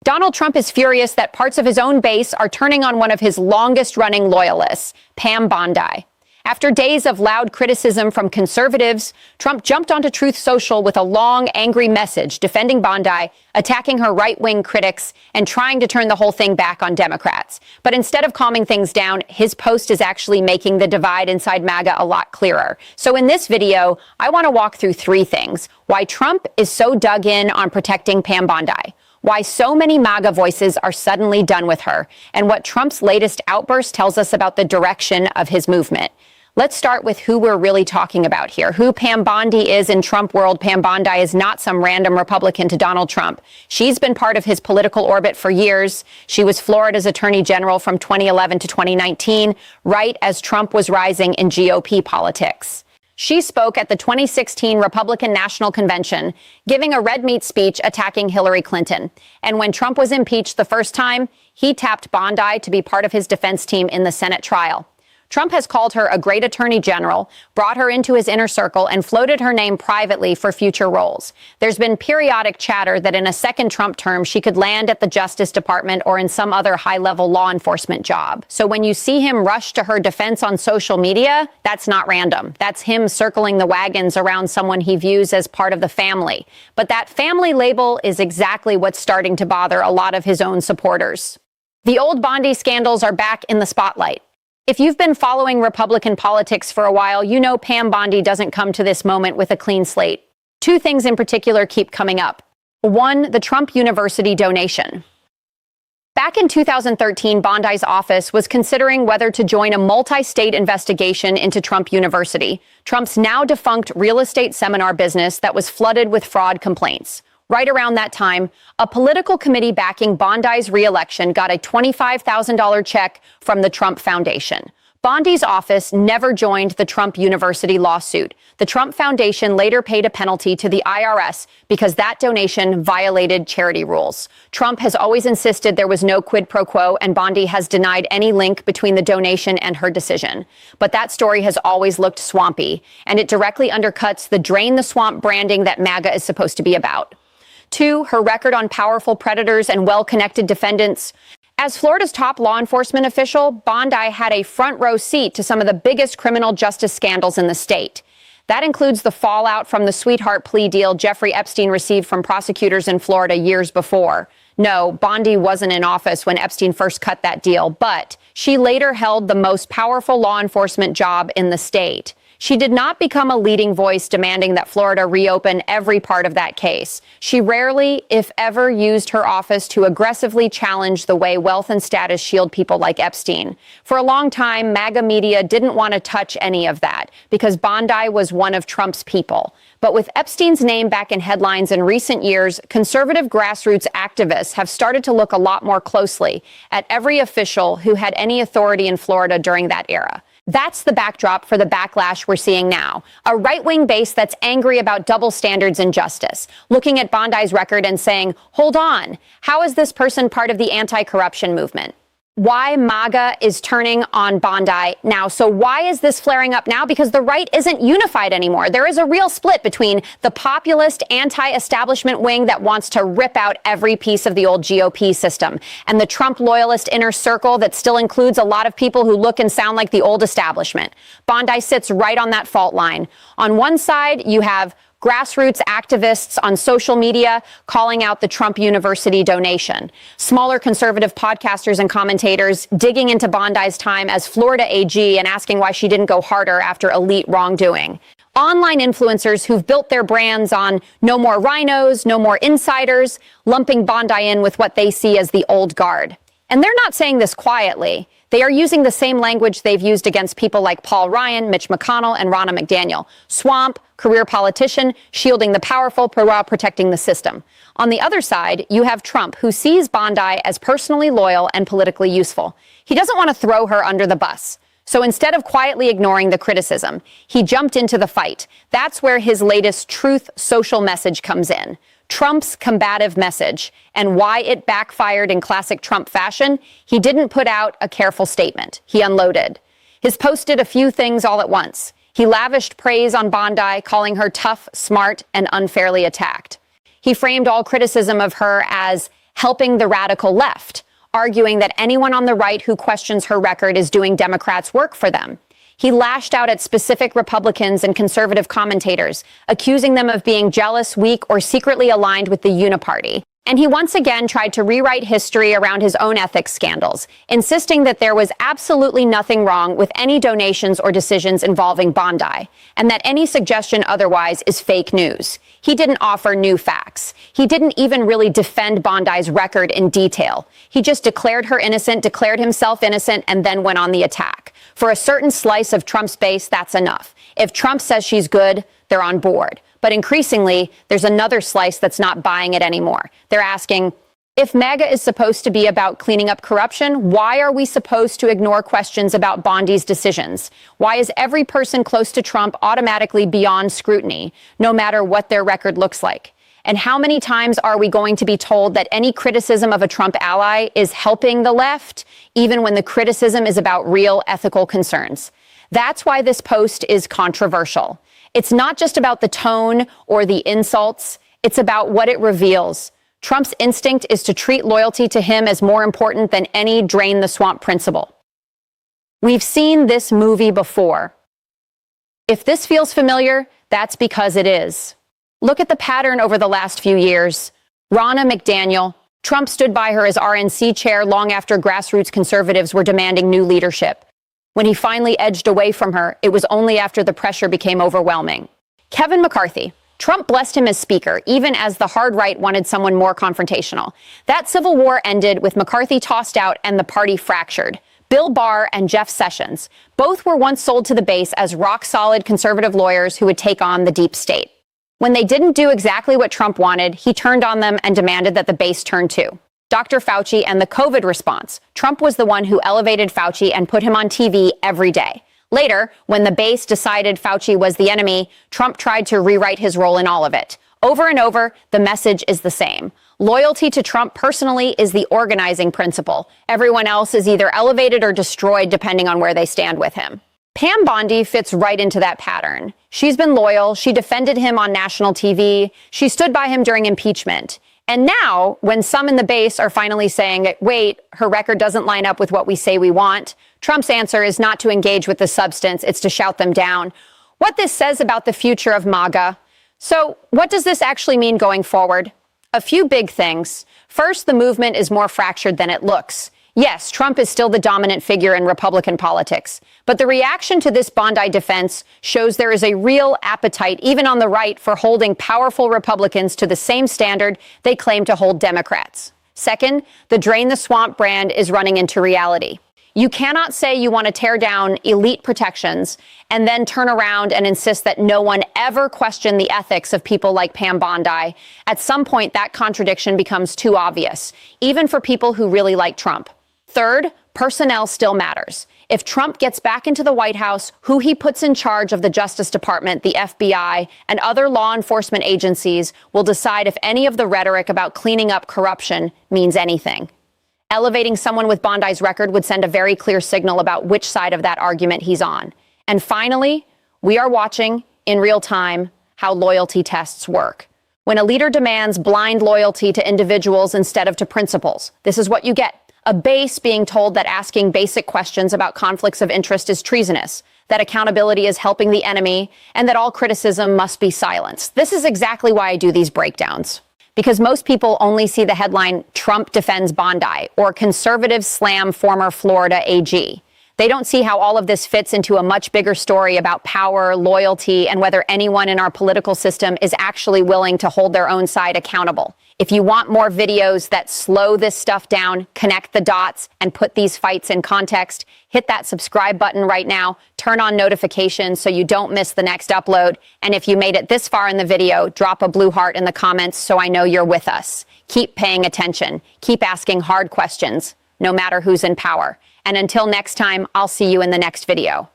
Donald Trump is furious that parts of his own base are turning on one of his longest-running loyalists, Pam Bondi. After days of loud criticism from conservatives, Trump jumped onto Truth Social with a long, angry message defending Bondi, attacking her right-wing critics, and trying to turn the whole thing back on Democrats. But instead of calming things down, his post is actually making the divide inside MAGA a lot clearer. So in this video, I want to walk through three things: why Trump is so dug in on protecting Pam Bondi, why so many MAGA voices are suddenly done with her, and what Trump's latest outburst tells us about the direction of his movement. Let's start with who we're really talking about here. Who Pam Bondi is in Trump world. Pam Bondi is not some random Republican to Donald Trump. She's been part of his political orbit for years. She was Florida's attorney general from 2011 to 2019, right as Trump was rising in GOP politics. She spoke at the 2016 Republican National Convention, giving a red meat speech attacking Hillary Clinton. And when Trump was impeached the first time, he tapped Bondi to be part of his defense team in the Senate trial. Trump has called her a great attorney general, brought her into his inner circle, and floated her name privately for future roles. There's been periodic chatter that in a second Trump term, she could land at the Justice Department or in some other high-level law enforcement job. So when you see him rush to her defense on social media, that's not random. That's him circling the wagons around someone he views as part of the family. But that family label is exactly what's starting to bother a lot of his own supporters. The old Bondi scandals are back in the spotlight. If you've been following Republican politics for a while, you know Pam Bondi doesn't come to this moment with a clean slate. Two things in particular keep coming up. One, the Trump University donation. Back in 2013, Bondi's office was considering whether to join a multi-state investigation into Trump University, Trump's now defunct real estate seminar business that was flooded with fraud complaints. Right around that time, a political committee backing Bondi's re-election got a $25,000 check from the Trump Foundation. Bondi's office never joined the Trump University lawsuit. The Trump Foundation later paid a penalty to the IRS because that donation violated charity rules. Trump has always insisted there was no quid pro quo, and Bondi has denied any link between the donation and her decision. But that story has always looked swampy, and it directly undercuts the drain the swamp branding that MAGA is supposed to be about. Two, her record on powerful predators and well-connected defendants. As Florida's top law enforcement official, Bondi had a front-row seat to some of the biggest criminal justice scandals in the state. That includes the fallout from the sweetheart plea deal Jeffrey Epstein received from prosecutors in Florida years before. No, Bondi wasn't in office when Epstein first cut that deal, but she later held the most powerful law enforcement job in the state. She did not become a leading voice demanding that Florida reopen every part of that case. She rarely, if ever, used her office to aggressively challenge the way wealth and status shield people like Epstein. For a long time, MAGA media didn't want to touch any of that because Bondi was one of Trump's people. But with Epstein's name back in headlines in recent years, conservative grassroots activists have started to look a lot more closely at every official who had any authority in Florida during that era. That's the backdrop for the backlash we're seeing now. A right-wing base that's angry about double standards in justice, looking at Bondi's record and saying, hold on, how is this person part of the anti-corruption movement? Why MAGA is turning on Bondi now. So why is this flaring up now? Because the right isn't unified anymore. There is a real split between the populist anti-establishment wing that wants to rip out every piece of the old GOP system and the Trump loyalist inner circle that still includes a lot of people who look and sound like the old establishment. Bondi sits right on that fault line. On one side, you have grassroots activists on social media calling out the Trump University donation. Smaller conservative podcasters and commentators digging into Bondi's time as Florida AG and asking why she didn't go harder after elite wrongdoing. Online influencers who've built their brands on no more rhinos, no more insiders, lumping Bondi in with what they see as the old guard. And they're not saying this quietly. They are using the same language they've used against people like Paul Ryan, Mitch McConnell, and Ronna McDaniel. Swamp, career politician, shielding the powerful, protecting the system. On the other side, you have Trump, who sees Bondi as personally loyal and politically useful. He doesn't want to throw her under the bus. So instead of quietly ignoring the criticism, he jumped into the fight. That's where his latest Truth Social message comes in. Trump's combative message, and why it backfired in classic Trump fashion. He didn't put out a careful statement. He unloaded. His post did a few things all at once. He lavished praise on Bondi, calling her tough, smart, and unfairly attacked. He framed all criticism of her as helping the radical left, arguing that anyone on the right who questions her record is doing Democrats' work for them. He lashed out at specific Republicans and conservative commentators, accusing them of being jealous, weak, or secretly aligned with the Uniparty. And he once again tried to rewrite history around his own ethics scandals, insisting that there was absolutely nothing wrong with any donations or decisions involving Bondi, and that any suggestion otherwise is fake news. He didn't offer new facts. He didn't even really defend Bondi's record in detail. He just declared her innocent, declared himself innocent, and then went on the attack. For a certain slice of Trump's base, that's enough. If Trump says she's good, they're on board. But increasingly, there's another slice that's not buying it anymore. They're asking, if MAGA is supposed to be about cleaning up corruption, why are we supposed to ignore questions about Bondi's decisions? Why is every person close to Trump automatically beyond scrutiny, no matter what their record looks like? And how many times are we going to be told that any criticism of a Trump ally is helping the left, even when the criticism is about real ethical concerns? That's why this post is controversial. It's not just about the tone or the insults. It's about what it reveals. Trump's instinct is to treat loyalty to him as more important than any drain the swamp principle. We've seen this movie before. If this feels familiar, that's because it is. Look at the pattern over the last few years. Ronna McDaniel. Trump stood by her as RNC chair long after grassroots conservatives were demanding new leadership. When he finally edged away from her, it was only after the pressure became overwhelming. Kevin McCarthy. Trump blessed him as speaker, even as the hard right wanted someone more confrontational. That civil war ended with McCarthy tossed out and the party fractured. Bill Barr and Jeff Sessions. Both were once sold to the base as rock-solid conservative lawyers who would take on the deep state. When they didn't do exactly what Trump wanted, he turned on them and demanded that the base turn too. Dr. Fauci and the COVID response. Trump was the one who elevated Fauci and put him on TV every day. Later, when the base decided Fauci was the enemy, Trump tried to rewrite his role in all of it. Over and over, the message is the same. Loyalty to Trump personally is the organizing principle. Everyone else is either elevated or destroyed depending on where they stand with him. Pam Bondi fits right into that pattern. She's been loyal. She defended him on national TV. She stood by him during impeachment. And now, when some in the base are finally saying, wait, her record doesn't line up with what we say we want, Trump's answer is not to engage with the substance, it's to shout them down. What this says about the future of MAGA. So what does this actually mean going forward? A few big things. First, the movement is more fractured than it looks. Yes, Trump is still the dominant figure in Republican politics, but the reaction to this Bondi defense shows there is a real appetite, even on the right, for holding powerful Republicans to the same standard they claim to hold Democrats. Second, the drain the swamp brand is running into reality. You cannot say you want to tear down elite protections and then turn around and insist that no one ever question the ethics of people like Pam Bondi. At some point, that contradiction becomes too obvious, even for people who really like Trump. Third, personnel still matters. If Trump gets back into the White House, who he puts in charge of the Justice Department, the FBI, and other law enforcement agencies will decide if any of the rhetoric about cleaning up corruption means anything. Elevating someone with Bondi's record would send a very clear signal about which side of that argument he's on. And finally, we are watching in real time how loyalty tests work. When a leader demands blind loyalty to individuals instead of to principles, this is what you get. A base being told that asking basic questions about conflicts of interest is treasonous, that accountability is helping the enemy, and that all criticism must be silenced. This is exactly why I do these breakdowns. Because most people only see the headline, Trump defends Bondi, or conservatives slam former Florida AG. They don't see how all of this fits into a much bigger story about power, loyalty, and whether anyone in our political system is actually willing to hold their own side accountable. If you want more videos that slow this stuff down, connect the dots, and put these fights in context, hit that subscribe button right now, turn on notifications so you don't miss the next upload. And if you made it this far in the video, drop a blue heart in the comments so I know you're with us. Keep paying attention. Keep asking hard questions, no matter who's in power. And until next time, I'll see you in the next video.